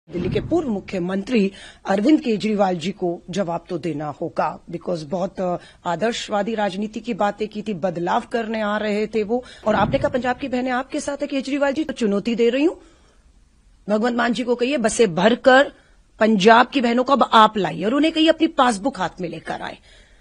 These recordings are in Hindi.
दिल्ली के पूर्व मुख्यमंत्री अरविंद केजरीवाल जी को जवाब तो देना होगा, बिकॉज बहुत आदर्शवादी राजनीति की बातें की थी, बदलाव करने आ रहे थे वो। और आपने कहा पंजाब की बहनें आपके साथ है केजरीवाल जी, तो चुनौती दे रही हूं भगवंत मान जी को, कहिए बसें भरकर पंजाब की बहनों को अब आप लाइए और उन्हें कहिए अपनी पासबुक हाथ में लेकर आए।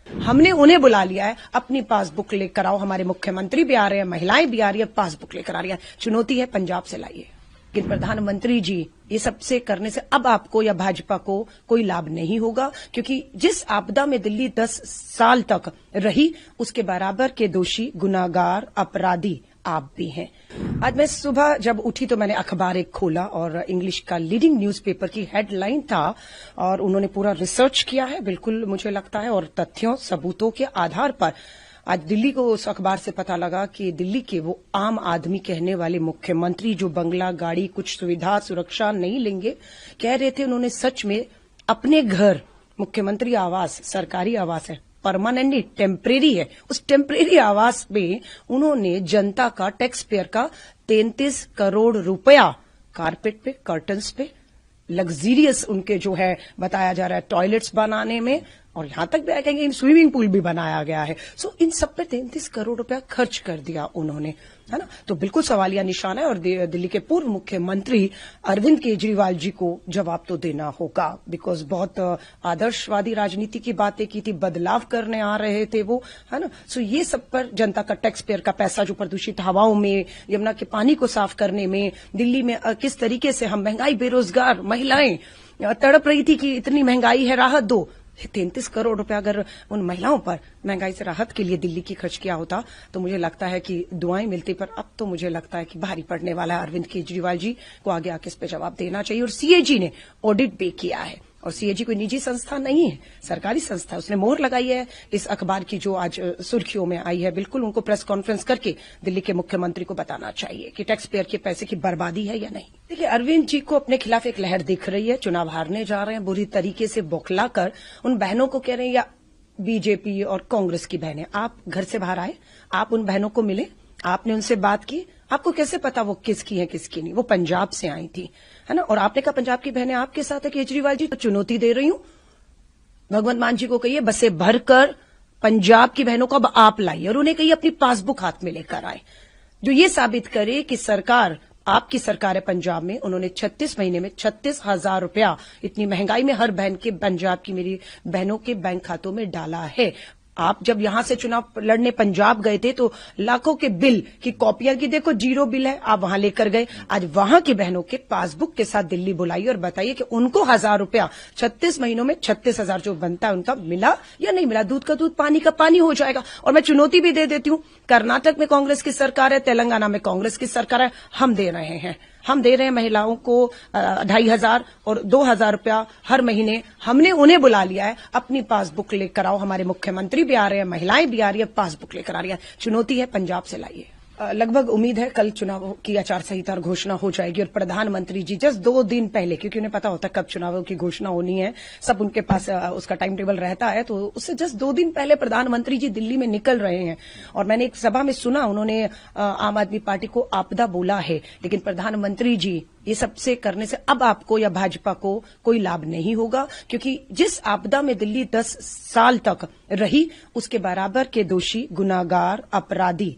हमने उन्हें बुला लिया है, अपनी पासबुक लेकर आओ। हमारे मुख्यमंत्री भी आ रहे हैं, महिलाएं भी आ रही है, पासबुक लेकर आ रही है। चुनौती है, पंजाब से लाइए। लेकिन प्रधानमंत्री जी, ये सबसे करने से अब आपको या भाजपा को कोई लाभ नहीं होगा, क्योंकि जिस आपदा में दिल्ली 10 साल तक रही, उसके बराबर के दोषी, गुनाहगार, अपराधी आप भी हैं। आज मैं सुबह जब उठी तो मैंने अखबार एक खोला और इंग्लिश का लीडिंग न्यूज़पेपर की हेडलाइन था और उन्होंने पूरा रिसर्च किया है, बिल्कुल मुझे लगता है, और तथ्यों सबूतों के आधार पर आज दिल्ली को उस अखबार से पता लगा कि दिल्ली के वो आम आदमी कहने वाले मुख्यमंत्री जो बंगला, गाड़ी, कुछ सुविधा, सुरक्षा नहीं लेंगे, कह रहे थे उन्होंने सच में अपने घर, मुख्यमंत्री आवास सरकारी आवास है, परमानेंटली टेम्परेरी है, उस टेम्परेरी आवास में उन्होंने जनता का, टैक्स पेयर का 33 करोड़ रुपया कारपेट पे, कर्टन्स पे, लग्जरियस उनके जो है बताया जा रहा है टॉयलेट्स बनाने में, और यहां तक भी कहेंगे स्विमिंग पूल भी बनाया गया है। सो इन सब पे 33 करोड़ रुपया खर्च कर दिया उन्होंने, है ना। तो बिल्कुल सवालिया निशान है और दिल्ली के पूर्व मुख्यमंत्री अरविंद केजरीवाल जी को जवाब तो देना होगा, बिकॉज बहुत आदर्शवादी राजनीति की बातें की थी, बदलाव करने आ रहे थे वो, है ना। सो ये सब पर जनता का, टैक्स पेयर का पैसा जो प्रदूषित हवाओं में, यमुना के पानी को साफ करने में, दिल्ली में किस तरीके से हम महंगाई, बेरोजगार महिलाएं तड़प रही थी कि इतनी महंगाई है, राहत दो। 33 करोड़ रुपया अगर उन महिलाओं पर महंगाई से राहत के लिए दिल्ली की खर्च किया होता तो मुझे लगता है कि दुआएं मिलती, पर अब तो मुझे लगता है कि भारी पड़ने वाला है। अरविंद केजरीवाल जी को आगे आके इस पे जवाब देना चाहिए। और सीएजी ने ऑडिट भी किया है, और सीएजी कोई निजी संस्था नहीं है, सरकारी संस्था, उसने मोहर लगाई है इस अखबार की जो आज सुर्खियों में आई है। बिल्कुल उनको प्रेस कॉन्फ्रेंस करके दिल्ली के मुख्यमंत्री को बताना चाहिए कि टैक्स पेयर के पैसे की बर्बादी है या नहीं। देखिए, अरविंद जी को अपने खिलाफ एक लहर दिख रही है, चुनाव हारने जा रहे हैं, बुरी तरीके से बौखलाकर उन बहनों को कह रहे हैं, या बीजेपी और कांग्रेस की बहनें, आप घर से बाहर आए, आप उन बहनों को मिले, आपने उनसे बात की, आपको कैसे पता वो किसकी है किसकी नहीं, वो पंजाब से आई थी, है ना। और आपने कहा पंजाब की बहनें आपके साथ है केजरीवाल जी, तो चुनौती दे रही हूं भगवंत मान जी को, कहिए बसें भरकर पंजाब की बहनों को अब आप लाइए और उन्हें कहिए अपनी पासबुक हाथ में लेकर आए, जो ये साबित करे कि सरकार, आपकी सरकार है पंजाब में, उन्होंने 36 महीने में 36,000 रुपया इतनी महंगाई में हर बहन के, पंजाब की मेरी बहनों के बैंक खातों में डाला है। आप जब यहां से चुनाव लड़ने पंजाब गए थे तो लाखों के बिल की कॉपियां की, देखो जीरो बिल है, आप वहां लेकर गए। आज वहां की बहनों के पासबुक के साथ दिल्ली बुलाइए और बताइए कि उनको 1,000 रुपया 36 महीनों में 36,000 जो बनता है उनका मिला या नहीं मिला। दूध का दूध, पानी का पानी हो जाएगा। और मैं चुनौती भी दे देती हूं, कर्नाटक में कांग्रेस की सरकार है, तेलंगाना में कांग्रेस की सरकार है, हम दे रहे हैं, हम दे रहे हैं महिलाओं को 2,500 और 2,000 रुपया हर महीने। हमने उन्हें बुला लिया है, अपनी पासबुक लेकर आओ। हमारे मुख्यमंत्री भी आ रहे हैं, महिलाएं भी आ रही है, पासबुक लेकर आ रही है। चुनौती है, पंजाब से लाइए। लगभग उम्मीद है कल चुनाव की आचार संहिता घोषणा हो जाएगी और प्रधानमंत्री जी जस्ट 2 दिन पहले, क्योंकि उन्हें पता होता है कब चुनावों की घोषणा होनी है, सब उनके पास उसका टाइम टेबल रहता है, तो उससे जस्ट 2 दिन पहले प्रधानमंत्री जी दिल्ली में निकल रहे हैं। और मैंने एक सभा में सुना, उन्होंने आम आदमी पार्टी को आपदा बोला है, लेकिन प्रधानमंत्री जी, ये सबसे करने से अब आपको या भाजपा को कोई लाभ नहीं होगा, क्योंकि जिस आपदा में दिल्ली 10 साल तक रही, उसके बराबर के दोषी, गुनाहगार, अपराधी